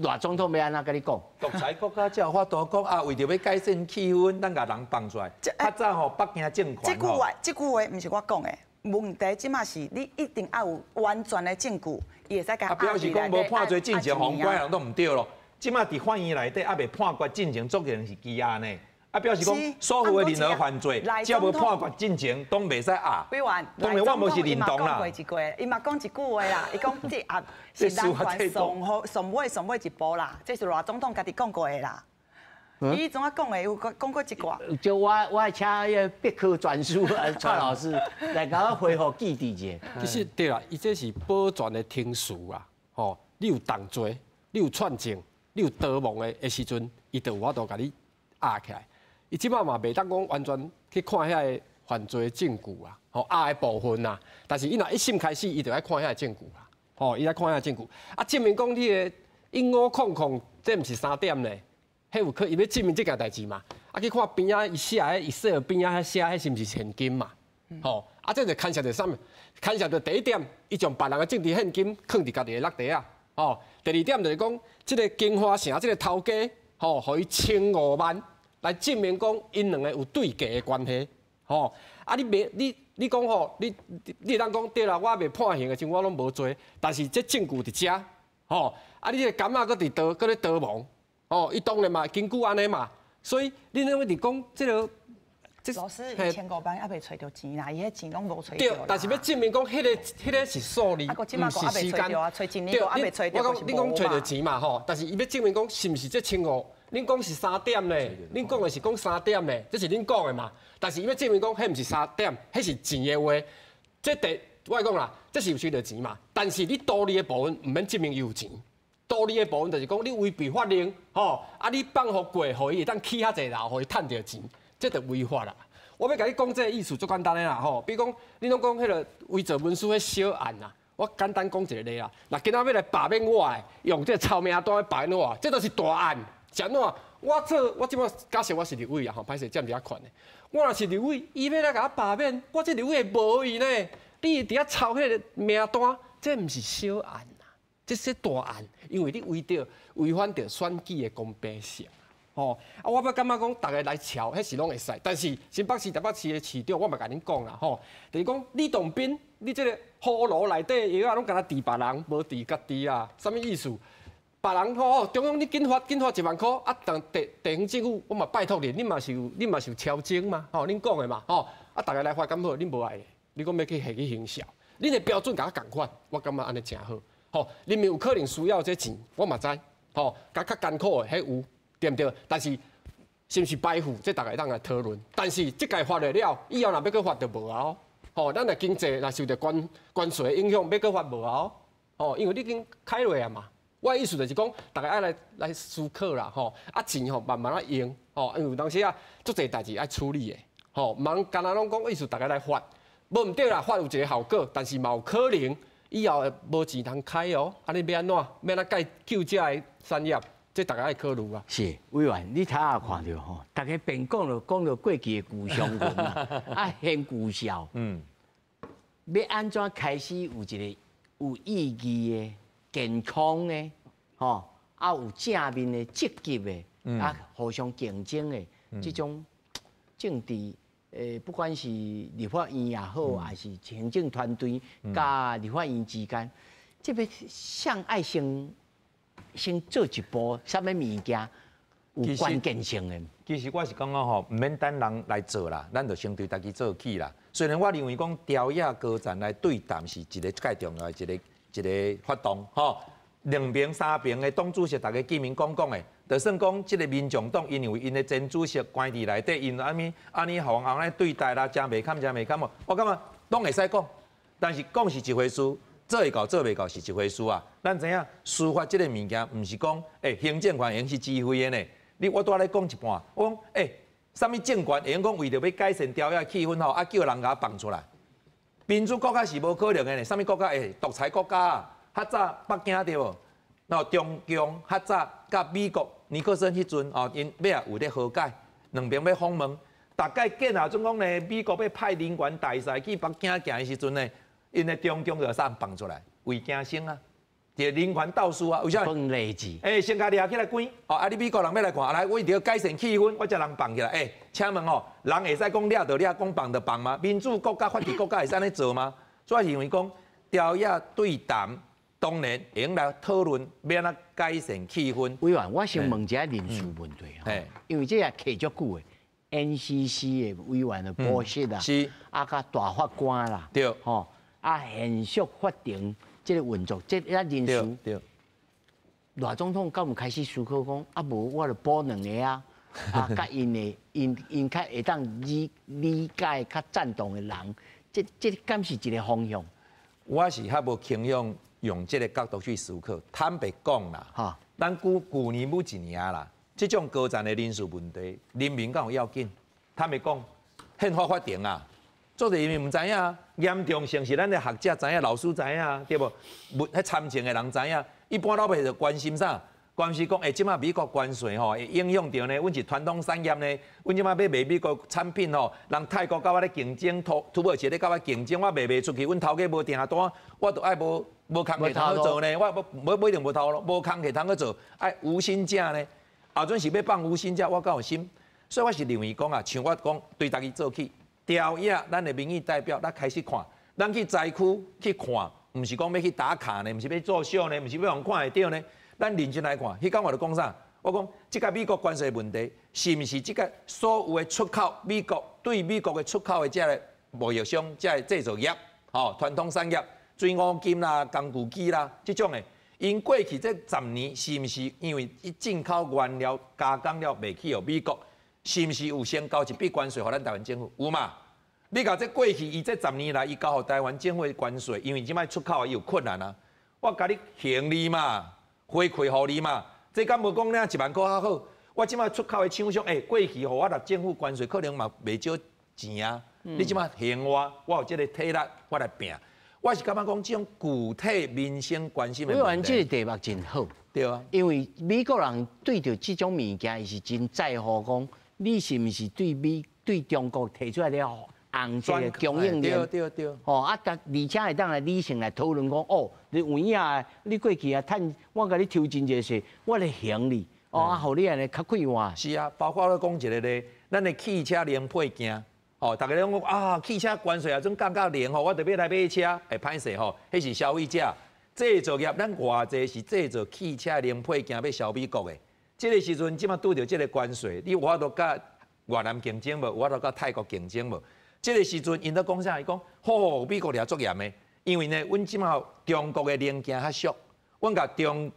赖总统要安怎甲你讲？独裁国家才有法度讲为着要改善气氛，咱甲人放出来。较早吼，北京政权这句话毋是我讲的。问题即马是你一定要有完全的证据，伊会使甲表示讲无判罪进前，红关人都唔对咯。即马伫法院内底还未判决进前，做人是羁押呢。表示讲所有的任何犯罪，只要无判决进前，都袂使压。当然我无是认同啦。伊嘛讲一句话啦，伊讲这是人权上尾一步啦，这是赖总统家己讲过的啦。伊怎啊讲的？有讲过一寡。就我请迄笔科专书蔡老师来甲我回复记忆者。其实对啦，伊这是保全的听事啊，吼，你有动罪，你有串证，你有逃亡的时阵，伊就有法度甲你压起来。伊即摆嘛袂当讲完全去看遐个犯罪证据啊，吼压的部分啊。但是伊若一心开始，伊就爱看遐个证据啦，吼，伊爱看遐个证据。证明讲你的因我控，这毋是3点呢？迄有可伊要证明这件代志嘛？去看边仔伊写迄Excel边仔遐写迄是毋是现金嘛？吼，这就牵涉着啥物？牵涉着第一点，伊将别人的政治现金放伫家己的落地啊。吼，第二点就是讲，这个金华城这个头家，吼，互伊1500万来证明讲因两个有对价的关系。吼，你讲吼，你当讲对啦，我未判刑的时候我拢无做，但是这证据伫遮，吼，你这个监仔搁咧逃亡。伊当然嘛，根据安尼嘛，所以你认为伫讲这个，老师1500万还未找到钱啦，伊迄钱拢无找到。对，但是要证明讲，迄个是数字，毋是时间。对，我讲你讲找到钱嘛吼，但是伊要证明讲是毋是这1500，恁讲是3点呢？恁讲的是讲3点呢？这是恁讲的嘛？但是伊要证明讲，迄毋是3点，迄是钱的话，我讲啦，这是有取到钱嘛？但是你道理的部分毋免证明伊有钱。道理的部分就是讲，你违背法令，吼，你放互过，互伊会当起遐济牢，互伊趁着钱，这就违法啦。我要甲你讲这个意思，足简单的啦，吼。比如讲，你拢讲迄个伪造文书迄小案啦，我简单讲一个例啦。那今仔要来罢免我的，用这个臭名单来罢免我，这都是大案。是安怎？我即摆假设我是立委啊，吼，歹势占一下权的。我若是立委，伊要来甲我罢免，我这立委会无伊呢？你伫遐抄迄个名单，这毋是小案。这些大案，因为你违反着选举的公平性。哦，啊，我要感觉讲，大家来瞧，迄是拢会使。但是新北市、台北市的市长，我嘛甲恁讲啦，吼，就是讲李栋斌，你这个葫芦内底药啊，拢敢若治别人，无治家己啊，啥物意思？别人吼，中央你紧发1万块，啊，地方政府，我嘛拜托你，你嘛是有超征嘛，吼，恁讲的嘛，吼，啊，大家来发敢好，恁无爱的，你讲要去下去行销，恁的标准甲我共款，我感觉安尼诚好，吼，人民有可能需要这钱，我嘛知，吼，甲较艰苦的迄有。对不对？但是是不是白付，这大家当来讨论。但是这届发了了，以后若要搁发就无啊哦。吼，咱的经济若受到关税的影响，要搁发无啊哦。哦，因为你已经开落啊嘛。我的意思就是讲，大家爱来思考啦，吼，啊钱吼慢慢啊用，吼，因为当时啊，足侪代志爱处理的，吼，唔通干那拢讲意思大家来发，无唔对啦，发有一个效果，但是嘛有可能以后无钱通开哦，安尼要安怎？要哪解救这个产业？这大家爱考虑啊。是委员，你睇下看到吼，大家边讲到过去的旧商文啊，啊现旧效。要安怎开始有一个有意义的、健康的，吼，啊有正面的、积极的，啊互相竞争的这种政治，不管是立法院也好，还是行政团队甲立法院之间，这要向爱先做一步，啥物物件有关键性的。其实我是感觉吼，唔免等人来做啦，咱就先对家己做起啦。虽然我认为讲朝野高层来对谈是一个介重要的一个活动，吼，2边3边的党主席大家见面讲的，就算讲这个民众党因为因的前主席关伫内底，因安尼互人来对待啦，真袂堪哦。我感觉拢会使讲，但是讲是一回事。做会到做袂到是一回事啊！咱知影司法这个物件，唔是讲行政权用是指挥的呢。我拄仔咧讲一半，我讲啥物政权会用讲为着要改善朝野气氛吼，啊叫人甲放出来。民主国家是无可能的呢，啥物国家独裁国家啊？较早北京对无？然后中共较早甲美国尼克森迄阵哦，因要有咧和解，2边要访问，大概见啊，总讲呢，美国要派人员大使去北京行的时阵呢。因的中共就啥放出来，为惊生啊，就人权斗士啊，为啥？分类字。先甲抓起来关，哦，啊，你美国人要来看，来，我一定要改善气氛，我才人放起来。请问哦，人会使讲抓就抓，讲放就放吗？民主国家、法治国家会使安尼做吗？所以认为讲朝野对谈，当然会用来讨论要安怎改善气氛。委员，我想问一下人事问题哈，因为这也客足久的 NCC 的委员的报息啦，是啊，甲大法官啦，对，吼。啊，现属法庭这个运作，这人事，赖总统敢有开始思考讲，啊无我就补2个啊，啊，甲因较会当理解、较赞同的人，这敢是一个方向。我是较无倾向用这个角度去思考。坦白讲啦，哈，咱旧年每一年啦，这种高层的人事问题，人民敢有要紧？坦白讲，宪法法庭啊。做者因为唔知影，严重性是咱的学者知影，老师知影，对无？迄参政的人知影，一般老百姓就关心啥？关心讲，即马美国关税吼，会影响到呢，阮是传统产业呢，阮即马要卖美国产品吼，人泰国甲我咧竞争，土耳其咧甲我竞争，我卖袂出去，阮头家无订单，我就爱无工课通去做呢，我不一定无头路，无工课通去做，爱无薪假呢，后阵是要放无薪假，我敢有心，所以我是认为讲啊，像我讲，对家己做起。朝野，咱的民意代表，咱开始看，咱去灾区去看，唔是讲要去打卡呢，唔是要作秀呢，唔是要人看会到呢。咱认真来看，迄天我就讲啥？我讲即个美国关税问题，是唔是即个所有的出口美国对美国的出口的这个贸易商、这个制造业、吼传统产业、水五金啦、工具机啦，这种的，因过去这10年是唔是因为进口原料加工料卖去予美国？是毋是有先交一笔关税，互咱台湾政府？有嘛？你甲这过去，伊这10年来，伊交互台湾政府的关税，因为即摆出口伊有困难啊。我甲你行你嘛，回馈互你嘛。这敢无讲领1万块较好？我即摆出口的厂商，过去互我纳政府关税，可能嘛袂少钱啊。你即摆行我有这个体力，我来拼。我是感觉讲，这种具体民生关心的问题。委员，这个题目真好。对啊。因为美国人对着这种物件，伊是真在乎讲。你是毋是对中国提出来了红这个供应链。对。哦，而且会当来理性来讨论讲，哦，你有影啊，你过去啊，趁我甲你抽真济税，我来还你。哦，啊，互你安尼较快活。是啊，包括我讲一个咧，咱的汽车零配件。哦，大家拢讲啊，汽车关税啊，总降到0吼，我特别来买车，会歹势吼，迄是消费者制造业，咱偌济是制造汽车零配件要销美国的。这个时阵，即马拄着这个关税，你有法度甲越南竞争无？有法度甲泰国竞争无？这个时阵，因咧讲啥？伊讲，吼，美国掠足严的，因为呢，阮即马中国的零件较俗，阮甲中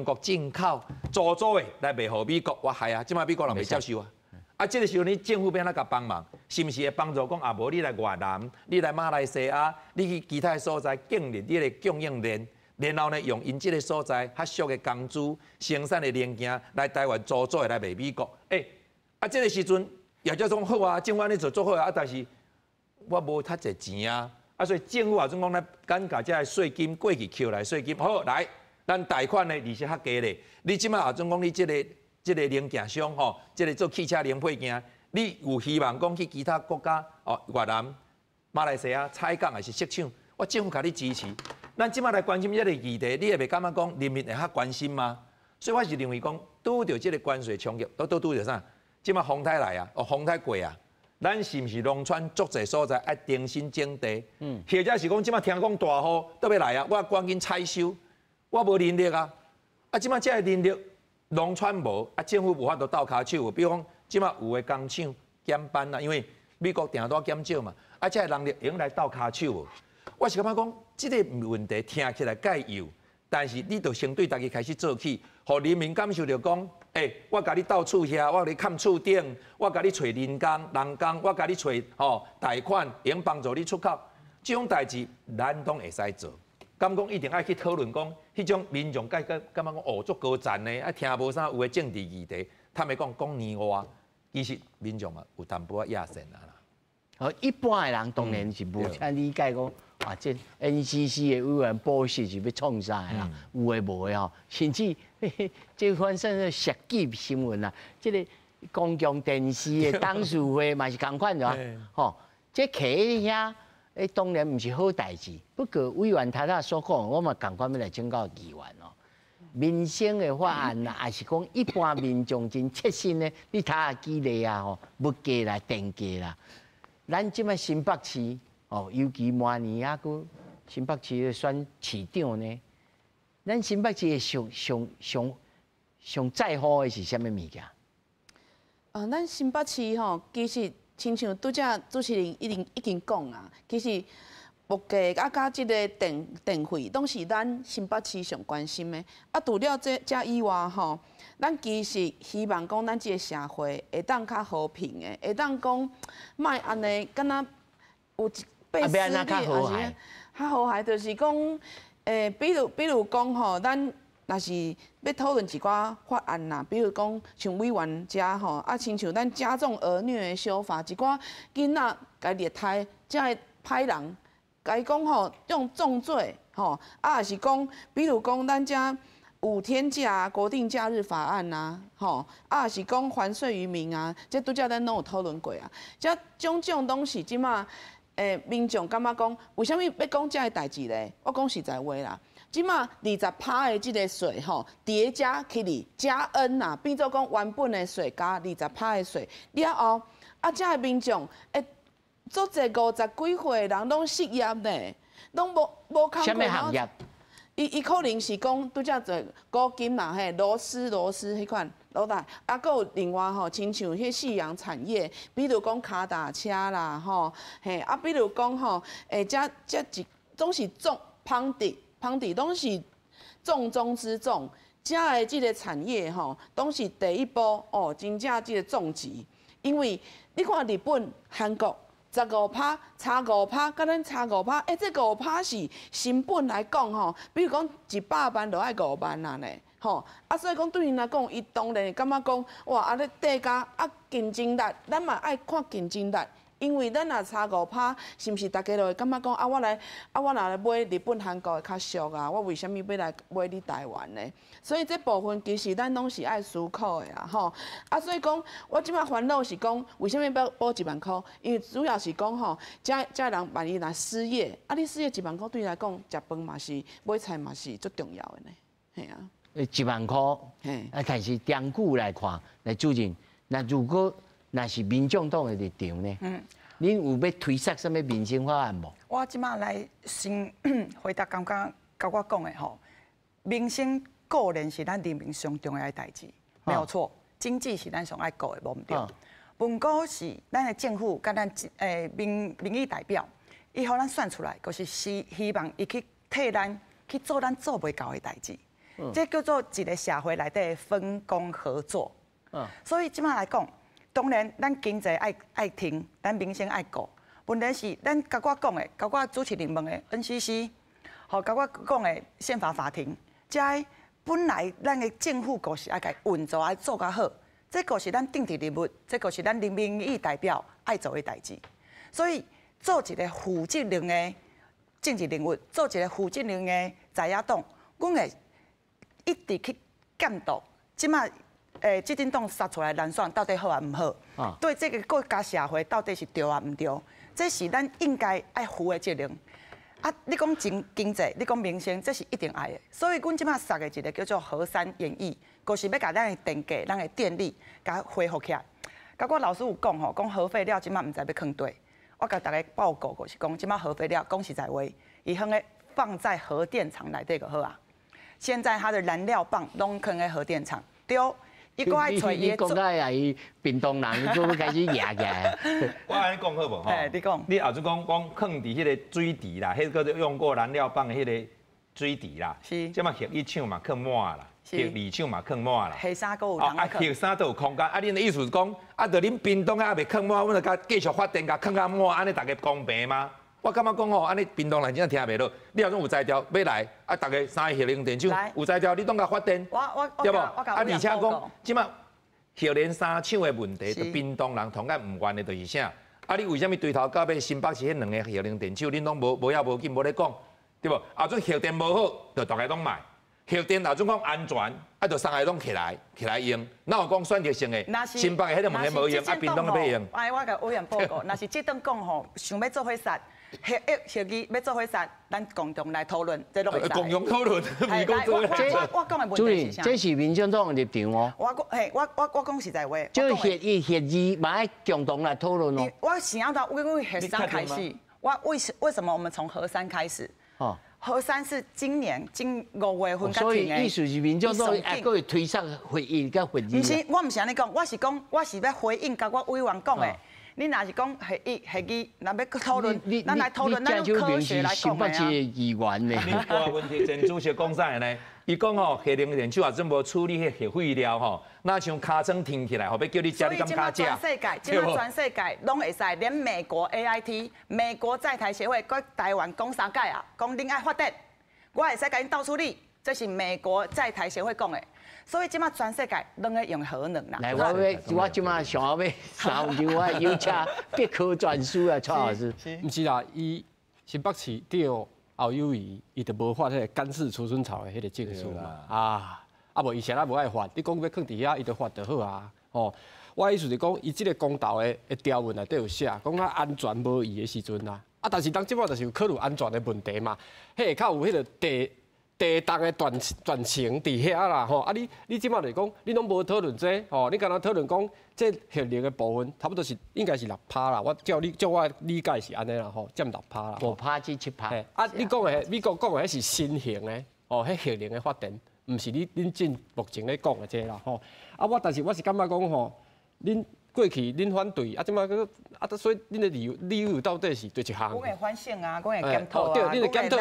国进口做的来卖互美国，我害啊，即马美国人袂接受啊。啊，这个时候你政府要哪甲帮忙？是毋是会帮助讲啊？无你来越南，你来马来西亚，你去其他所在建立你的供应链，然后呢用因这个所在较俗的工资生产的零件来台湾做来卖美国。啊，这个时阵也叫做好啊，政府安尼做好啊，但是我无太侪钱啊，啊，所以政府也总讲咧，敢甲这税金过去扣来税金，好来，咱贷款的利息较低咧，你即马也总讲你这个零件商吼，这个做汽车零配件，你有希望讲去其他国家哦，越南、马来西亚采购还是设厂，我政府甲你支持。咱即马来关心这个议题，你也袂感觉讲人民会较关心吗？所以我是认为讲，拄着这个关税冲击，都拄着啥？即马风台来啊，风台过啊，咱是毋是农村足侪所在要重新整地？或者是讲即马听讲大雨都要来啊，我赶紧采收，我无人力啊，啊即马这个人力。农村无啊，政府无法度倒骹手。比如讲，即马有的工厂减班啦，因为美国订单减少嘛，啊，这人力用来倒骹手无？我是感觉讲，这个问题听起来介有，但是你着先对家己开始做起，互人民感受到讲，我甲你到厝遐，我甲你看厝顶，我甲你找人工，我甲你找贷款，用帮助你出口，这种代志咱都会使做。敢讲一定爱去讨论讲，迄种民众感觉讲足高赞呢，啊听无啥有诶政治议题，他们讲年话，其实民众嘛有淡薄仔野线啊啦。一般诶人当然是无啥理解讲，哇，这 NCC 诶委员报时是要创啥啦？有诶无诶吼，甚至这款甚至涉及新闻啊，这个公共电视诶董事会嘛是共款的吼，这企遐。当然毋是好代志，不过委员他所讲，我嘛共款要来请教议员哦。民生的法案啊，还是讲一般民众真切身的，你睇下激励啊吼，物价啦、电价啦，咱即摆新北市哦，尤其明年啊，佮新北市的选市长呢，咱新北市的上在乎的是啥物物件？咱新北市吼，其实。亲像拄则主持人已经讲啊，其实物价甲即个电费，拢是咱新北市上关心的。啊，除了这以外吼，咱其实希望讲咱即个社会会当较和平的，会当讲莫安尼，敢若有被撕裂，较和谐，就是讲，比如讲吼，咱。若是要讨论一寡法案啦，比如讲像委员遮吼，啊，亲像咱加重儿虐的修法，一寡囡仔家虐待，才会歹人，家讲吼用重罪吼，啊，也是讲，比如讲咱遮5天假国定假日法案呐，吼，啊，也是讲还税于民啊，这拄则咱拢有讨论过啊，这种东西即马，民众感觉讲，为虾米要讲遮个代志咧？我讲实在话啦。即马20%的即个税吼，叠加起嚟加 N 呐，变做讲原本的税加20%的税了后，啊，遮个民众足侪50几岁的人拢失业呢，拢无工课。什么行业？伊可能是讲拄则做古金嘛，螺丝迄款老大，啊，佮有另外吼，亲像迄夕阳产业，比如讲卡达车啦，吼，啊，比如讲吼，这一总是种旁地拢是重中之重，遮的即个产业吼，拢是第一波哦，真正即个重击。因为你看日本、韩国15%差5%，甲咱差5%，这5%是成本来讲吼，比如讲100万就爱5万啊呢，吼，啊，所以讲对因来讲，伊当然感觉讲，哇，啊，咧地价啊竞争力，咱嘛爱看竞争力。因为咱若差5趴，是毋是大家就会感觉讲啊，我若来买日本、韩国的较俗啊，我为虾米要来买你台湾呢？所以这部分其实咱拢是爱思考的啊，吼。啊，所以讲我即摆烦恼是讲，为虾米要补1万块？因为主要是讲吼，这人万一若失业，啊，你失业1万块对你来讲，食饭嘛是，买菜嘛是最重要的呢，系啊。1万块，啊，但是长久来看，来主任，那如果那是民众党的立场呢？恁有要推出什么民生法案无？我即马来先回答刚刚甲我讲的吼，民生固然是咱人民上重要的代志，没有错。经济是咱上爱顾的，无毋对。不过是咱的政府甲咱民意代表，伊互咱选出来，就是希望伊去替咱去做咱做袂到的代志。这叫做一个社会内底分工合作。所以即马来讲。当然，咱经济爱停，咱民生爱顾。问题是，咱甲我讲的，甲我主持人问的 NCC， 吼，甲我讲的宪法法庭，这本来咱的政府就是爱甲运作爱做较好，这个是咱定义任务，这个是咱人民意代表爱做的代志。所以，做一个负责任的政治人物，做一个负责任的在野党，阮会一直去监督，即马。执政党杀出来人选到底好啊唔好？对这个国家社会到底是对啊唔对？这是咱应该爱负的责任。啊，你讲经济，你讲民生，这是一定爱的。所以，阮即马杀的一个叫做河山演艺，就是要甲咱的电价、咱的电力，甲恢复起来。甲我老师有讲吼，讲核废料即马唔知要囥对。我甲大家报告就是讲，即马核废料讲实在话，伊囥个放在核电厂内底就好啊。现在它的燃料棒拢囥在核电厂，对。你讲到啊，伊屏东人，佮要开始压起来。我安尼讲好无吼？你讲。你后就讲囥伫迄个水池啦，迄个用过燃料棒的迄个水池啦。是。即嘛核一厂嘛囥满啦，核二厂嘛囥满啦。核三都有通啊，核三都有空间。啊，恁的意思是讲，啊，着恁屏东还未囥满，阮就甲继续发电，甲囥较满，安尼大家公平吗？我感觉讲吼，安尼屏东人真正听袂落。你若种有才调要来，啊，大家3个核能电厂有才调，你当甲发电，对无？啊，而且讲，即马核能3厂的问题，就屏东人同样唔愿的，就是啥？啊，你为什么对头到尾新北市迄2个核能电厂，恁拢无要无紧无咧讲，对无？啊，种核电无好，就大家拢卖。核电啊，种讲安全，啊，就3个拢起来用。哪有讲选择性的？新北的迄个问题无用，啊，屏东都要用。哎，我甲委员报告，若是这顿讲吼，想要做伙杀。核一要做伙杀，咱共同来讨论，这拢会使。共同讨论，我讲的问题是啥？这是民众党的立场哦。我讲实在话。就核一、核2嘛，要共同来讨论哦。我想要到为核3开始，为什么我们从核3开始？核3是今年5月份才停的。所以意思是民众党还佫会推上核1甲核2。不是，我唔是安尼讲，我是要回应甲我委员讲的。你若是讲核1、核2，若要讨论，咱来讨论，咱用科学来讲的啊。议员呢？你大问题，陈主席讲啥呢？伊讲吼，核能电厂也真无处理迄核废料吼，那像尻川停起来，后要叫你食，你敢敢食？今嘛全世界拢会使，连美国 AIT 美国在台协会，搁台湾讲3届啊，讲恁爱发电，我会使甲恁倒处理，这是美国在台协会讲的。所以即马全世界拢在用核能啦。来，我即马想要3分钟，我邀请别科专书啊，蔡老师。唔是啦，伊新北市对侯友宜，伊就无发迄个干式储存槽的迄个证书嘛。啊无以前啊无爱发，你讲要放伫遐，伊就发就好啊。哦，我意思是讲，伊即个公道的条文内底有写，讲啊安全无虞的时阵啊。啊，但是当即马就是有考虑安全的问题嘛，迄个较有迄个地动的断层伫遐啦，吼！啊，你即马来讲，你拢无讨论这，吼！你敢若讨论讲，这核能的部分差不多是应该是6%啦。我照我理解是安尼啦，吼，占6%啦。5%至7%。啊，你讲的美国讲的迄是新型的，哦，迄核能的发电，毋是恁目前咧讲的这啦，吼！啊，但是我是感觉讲吼，恁过去恁反对，啊，即马所以恁的理由到底是对一项？我会反省啊，我会检讨啊。对，你得检讨。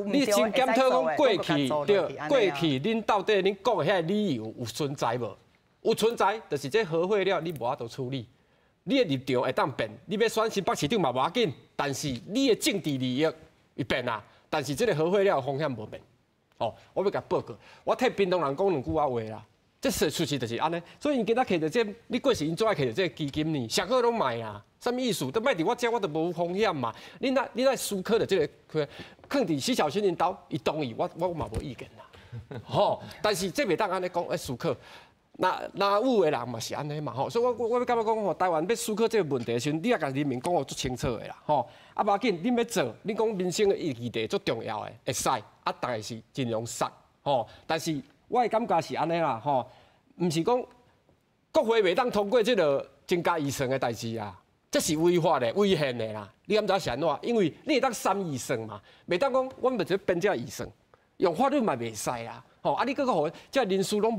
你先检讨讲过去，对，过去恁到底恁讲的遐理由有存在无？有存在，就是这核废料你无法度处理，你的立场会当变。你要选新北市长嘛无要紧，但是你的政治利益会变啊。但是这个核废料风险无变。哦，我要甲报告，我替屏东人讲2句话啦。这事实就是安尼，所以因今仔摕着这，你过时因做爱摕着这基金呢，上好拢卖啊，什么意思？都卖伫我遮，我都无风险嘛。你那思考着这个，放伫徐小新因兜，伊同意，我嘛无意见啦。吼，但是这袂当安尼讲，思考。那有的人嘛是安尼嘛吼，所以我要感觉讲吼，台湾要思考这个问题的时阵，你也甲人民讲哦足清楚的啦吼。啊，无要紧，你要做，你讲民生的议题足重要的，会使啊，大概是尽量杀吼。但是我的感觉是安尼啦吼，毋是讲国会袂当通过这个增加预算的代志啊，这是违法的、违宪的啦。你敢知是安怎？因为你会当删预算嘛，袂当讲我们就编这预算，用法律嘛袂使啦。吼，啊！你搁个互这人事拢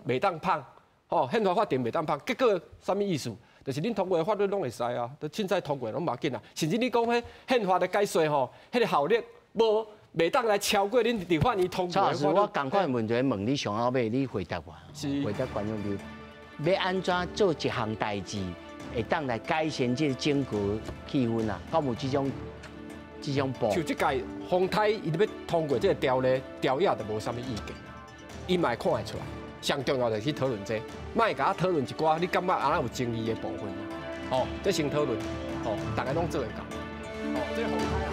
袂当碰，吼，宪法法庭袂当碰，结果啥物意思？就是恁通过的法律拢会使啊，都凊彩通过拢嘛紧啊。甚至你讲迄宪法的改说吼，迄个效力袂当来超过恁立法院通过。蔡老师，我同款的问题问你上后尾，你回答我，回答观众朋友，要安怎做一项代志，会当来改善这个整个气氛啊？敢有这种步？就这届洪泰伊要通过这个条例，条约就无啥物意见，伊嘛看会出来。上重要就是去讨论这，莫甲我讨论一寡你感觉安那有争议的部分啊。哦，这先讨论，哦，大家拢做会到。哦，这个洪泰。